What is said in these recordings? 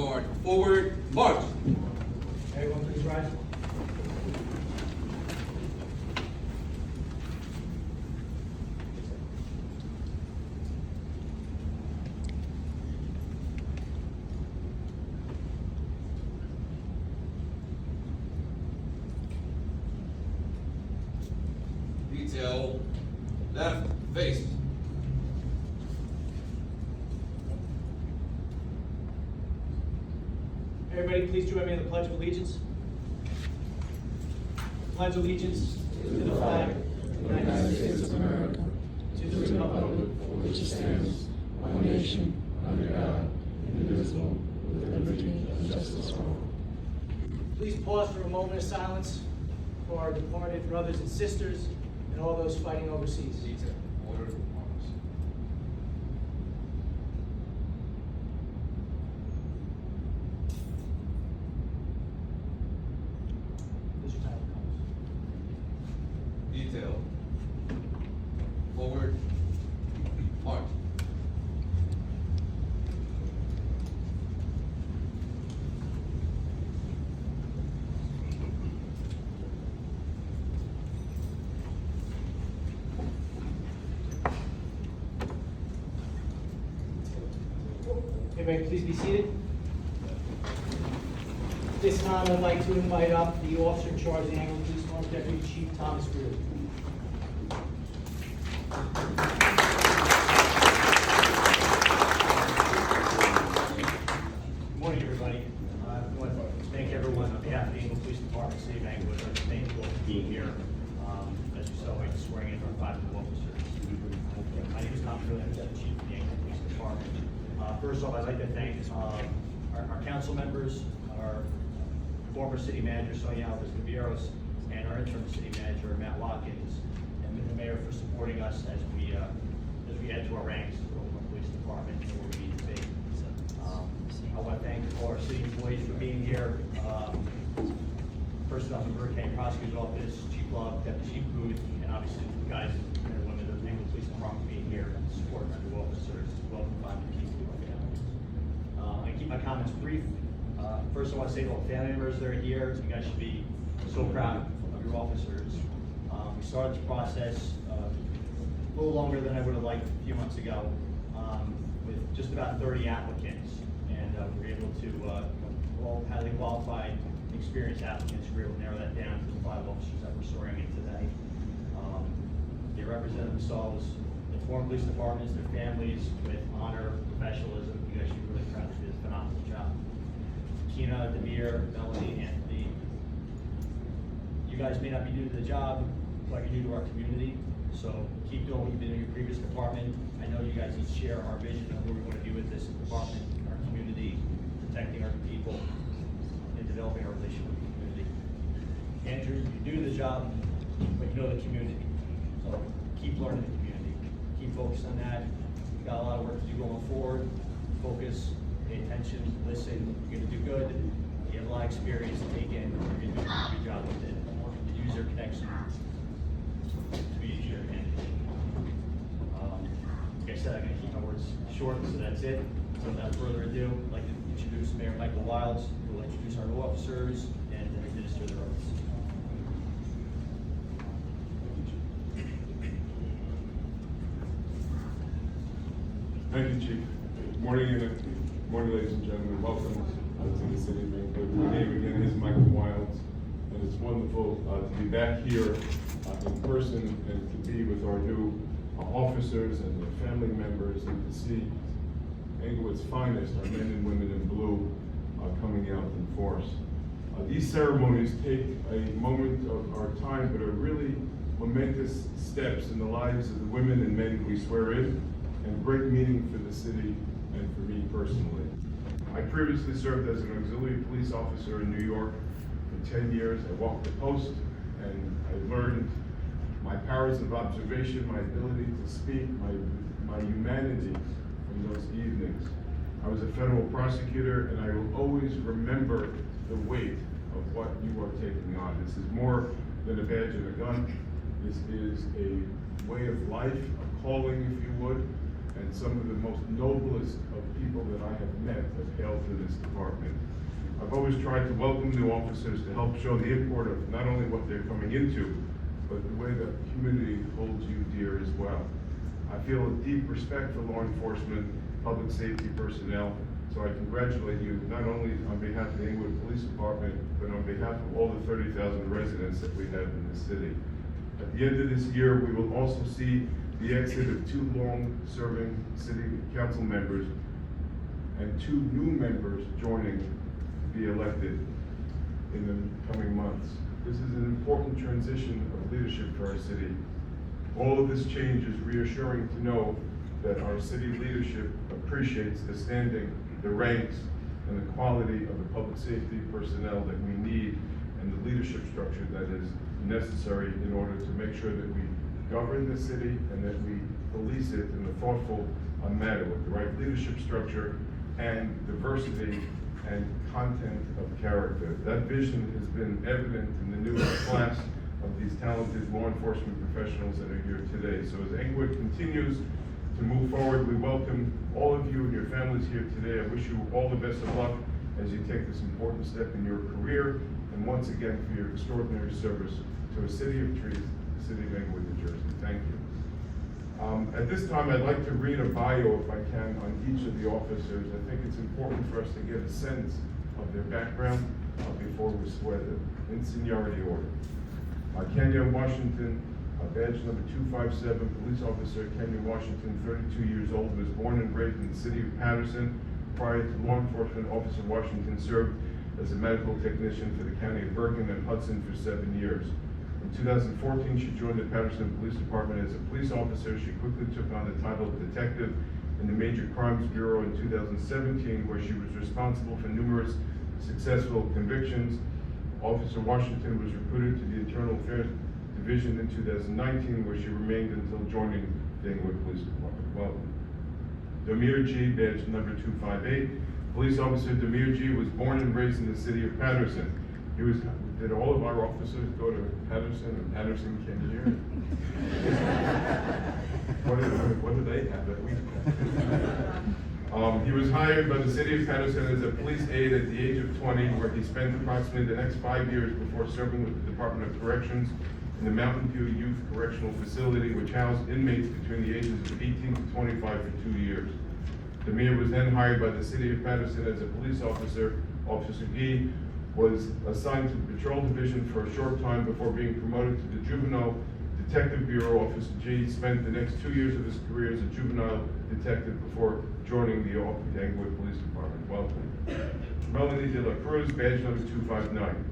guard. Forward, march. Everyone please rise. Detail, left face. Everybody please join me in the Pledge of Allegiance. Pledge allegiance to the flag of the United States of America, to the republic for which it stands, one nation, under God, indivisible, with liberty and justice for all. Please pause for a moment of silence for our departed brothers and sisters and all those fighting overseas. Detail, order, march. Please your title comes. Detail, forward, march. Everybody please be seated. This time I'd like to invite up the officer in charge of the Englewood Police Department, Deputy Chief Thomas Greer. Good morning, everybody. I want to thank everyone on behalf of the Englewood Police Department, City of Englewood. I'd like to thank you all for being here. As you saw, I'm swearing in our 5 new officers. My name is Thomas Greer, I'm the Chief of the Englewood Police Department. First off, I'd like to thank our council members, our former city manager, Sonia Cesaros, and our interim city manager, Matt Watkins, and the mayor for supporting us as we add to our ranks of the Englewood Police Department and where we need to be. I want to thank all our city employees for being here. First off, the Hurricane Prosecutor's Office, Chief Love, Deputy Chief Booth, and obviously the guys and women of the Englewood Police Department being here and supporting our new officers. Welcome to the Keys to our families. I'm going to keep my comments brief. First, I want to say to all the family members that are here, you guys should be so proud of your officers. We started this process a little longer than I would have liked a few months ago, with just about 30 applicants, and we were able to, all highly qualified, experienced applicants, we were able to narrow that down to the 5 officers that we're swearing in today. They represent themselves, the former police departments, their families, with honor, professionalism. You guys should be really proud to do this phenomenal job. Kina, Demir, Melanie, Anthony, you guys may not be new to the job, but you're new to our community. So keep doing what you've been in your previous department. I know you guys each share our vision of where we want to be with this department, our community, protecting our people, and developing our relationship with the community. Andrew, you're new to the job, but you know the community. So keep learning the community. Keep focused on that. You've got a lot of work to do going forward. Focus, pay attention, listen. You're going to do good. You have a lot of experience to take in. You're going to do a good job with it. Use your connection to be your advantage. Like I said, I'm going to keep my words short, so that's it. So without further ado, I'd like to introduce Mayor Michael Wilds, who will introduce our new officers and administer their oaths. Thank you, Chief. Good morning, ladies and gentlemen. Welcome to the city of Englewood. My name again is Michael Wilds, and it's wonderful to be back here in person and to be with our new officers and their family members and to see Englewood's finest, our men and women in blue, coming out in force. These ceremonies take a moment of our time, but are really momentous steps in the lives of the women and men we swear in, and great meaning for the city and for me personally. I previously served as an auxiliary police officer in New York for 10 years. I walked the post and I learned my powers of observation, my ability to speak, my humanity from those evenings. I was a federal prosecutor, and I will always remember the weight of what you are taking on. This is more than a badge and a gun. This is a way of life, a calling, if you would. and some of the most noblest of people that I have met have hailed through this department. I've always tried to welcome new officers to help show the import of not only what they're coming into, but the way the community holds you dear as well. I feel a deep respect for law enforcement, public safety personnel, so I congratulate you not only on behalf of the Englewood Police Department, but on behalf of all the 30,000 residents that we have in the city. At the end of this year, we will also see the exit of 2 long-serving city council members and 2 new members joining to be elected in the coming months. This is an important transition of leadership for our city. All of this change is reassuring to know that our city leadership appreciates the standing, the ranks, and the quality of the public safety personnel that we need and the leadership structure that is necessary in order to make sure that we govern the city and that we police it in a thoughtful manner with the right leadership structure and diversity and content of character. That vision has been evident in the new class of these talented law enforcement professionals that are here today. So as Englewood continues to move forward, we welcome all of you and your families here today. I wish you all the best of luck as you take this important step in your career, and once again for your extraordinary service to a city of trees, the city of Englewood, New Jersey. Thank you. At this time, I'd like to read a bio, if I can, on each of the officers. I think it's important for us to get a sense of their background before we swear them in seniority order. Kenya Washington, badge number 257, police officer Kenya Washington, 32 years old, was born and raised in the city of Patterson. Prior to law enforcement, Officer Washington served as a medical technician for the county of Bergen and Hudson for 7 years. In 2014, she joined the Patterson Police Department as a police officer. She quickly took on the title of detective in the Major Crimes Bureau in 2017, where she was responsible for numerous successful convictions. Officer Washington was recruited to the Internal Affairs Division in 2019, where she remained until joining the Englewood Police Department. Welcome. Demir G, badge number 258. Police officer Demir G was born and raised in the city of Patterson. Did all of our officers go to Patterson and Patterson came here? What do they have that we don't? He was hired by the city of Patterson as a police aide at the age of 20, where he spent approximately the next 5 years before serving with the Department of Corrections in the Mountain View Youth Correctional Facility, which housed inmates between the ages of 18 to 25 for 2 years. Demir was then hired by the city of Patterson as a police officer. Officer Gee was assigned to the Patrol Division for a short time before being promoted to the Juvenile Detective Bureau. Officer G spent the next 2 years of his career as a juvenile detective before joining the Englewood Police Department. Welcome. Melanie De La Cruz, badge number 259.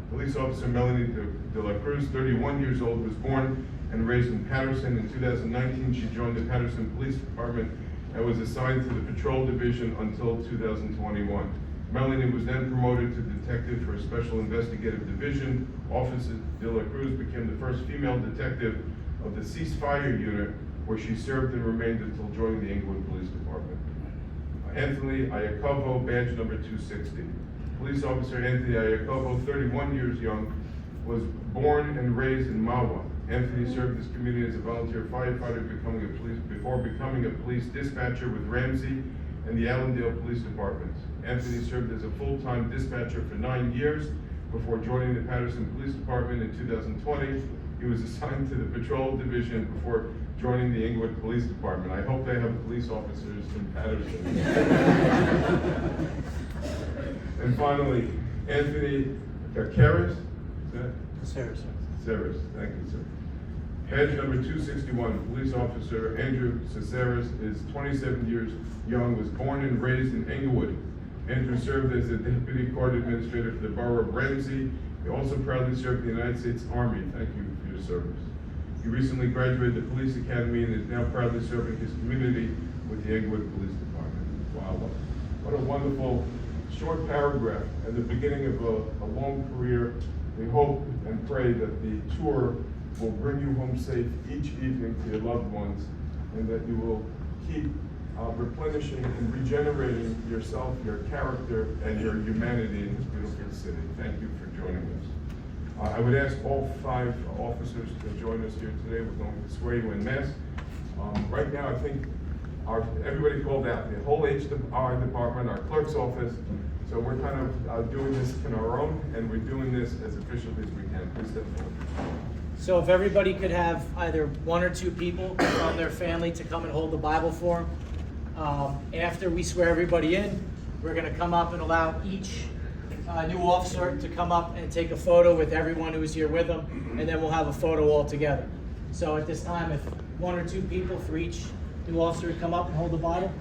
Police officer Melanie De La Cruz, 31 years old, was born and raised in Patterson. In 2019, she joined the Patterson Police Department and was assigned to the Patrol Division until 2021. Melanie was then promoted to detective for a special investigative division. Officer De La Cruz became the first female detective of the ceasefire unit, where she served and remained until joining the Englewood Police Department. Anthony Iacovo, badge number 260. Police officer Anthony Iacovo, 31 years young, was born and raised in Mawa. Anthony served his community as a volunteer firefighter before becoming a police dispatcher with Ramsey and the Allendale Police Department. Anthony served as a full-time dispatcher for 9 years before joining the Patterson Police Department in 2020. He was assigned to the Patrol Division before joining the Englewood Police Department. I hope they have police officers in Patterson. And finally, Anthony Cesaros. Cesaros, thank you, sir. Badge number 261, police officer Andrew Cesaros is 27 years young, was born and raised in Englewood. Andrew served as a deputy court administrator for the borough of Ramsey. He also proudly served in the United States Army. Thank you for your service. He recently graduated the police academy and is now proudly serving his community with the Englewood Police Department. Wow, what a wonderful short paragraph and the beginning of a long career. We hope and pray that the tour will bring you home safe each evening to your loved ones, and that you will keep replenishing and regenerating yourself, your character, and your humanity in this beautiful city. Thank you for joining us. I would ask all 5 officers to join us here today. We're going to swear you in mass. Right now, I think everybody called out, the whole HR department, our clerk's office. So we're kind of doing this on our own, and we're doing this as efficiently as we can. Please step forward. So if everybody could have either one or two people from their family to come and hold the Bible for them. After we swear everybody in, we're going to come up and allow each new officer to come up and take a photo with everyone who's here with them, and then we'll have a photo all together. So at this time, if one or two people for each new officer would come up and hold the Bible.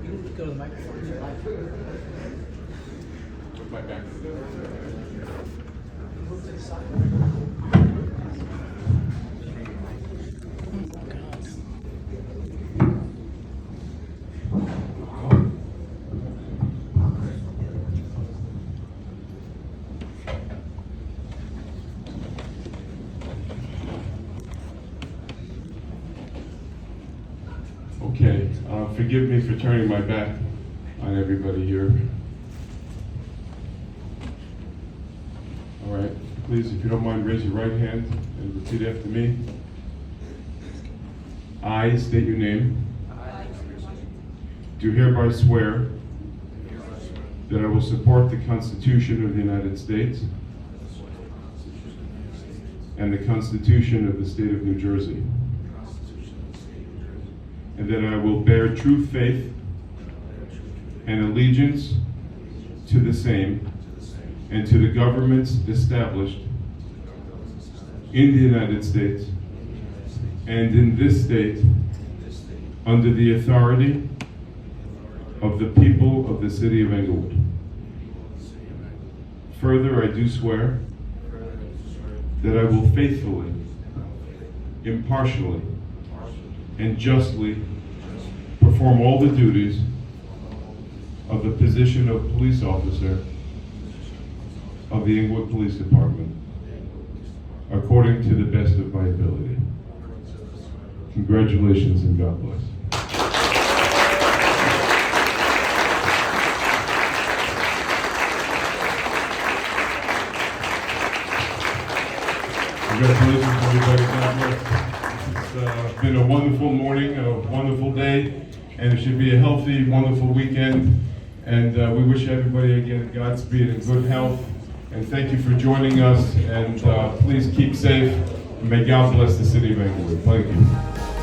You can go to the microphone. With my back. Move to the side. Okay, forgive me for turning my back on everybody here. All right, please, if you don't mind, raise your right hand and repeat after me. I state your name. Do hereby swear that I will support the Constitution of the United States and the Constitution of the State of New Jersey, and that I will bear true faith and allegiance to the same and to the governments established in the United States and in this state under the authority of the people of the city of Englewood. Further, I do swear that I will faithfully, impartially, and justly perform all the duties of the position of police officer of the Englewood Police Department according to the best of my ability. Congratulations and God bless. Congratulations, everybody. God bless. It's been a wonderful morning, a wonderful day, and it should be a healthy, wonderful weekend. And we wish everybody again Godspeed and good health. And thank you for joining us. And please keep safe. And may God bless the city of Englewood. Thank you.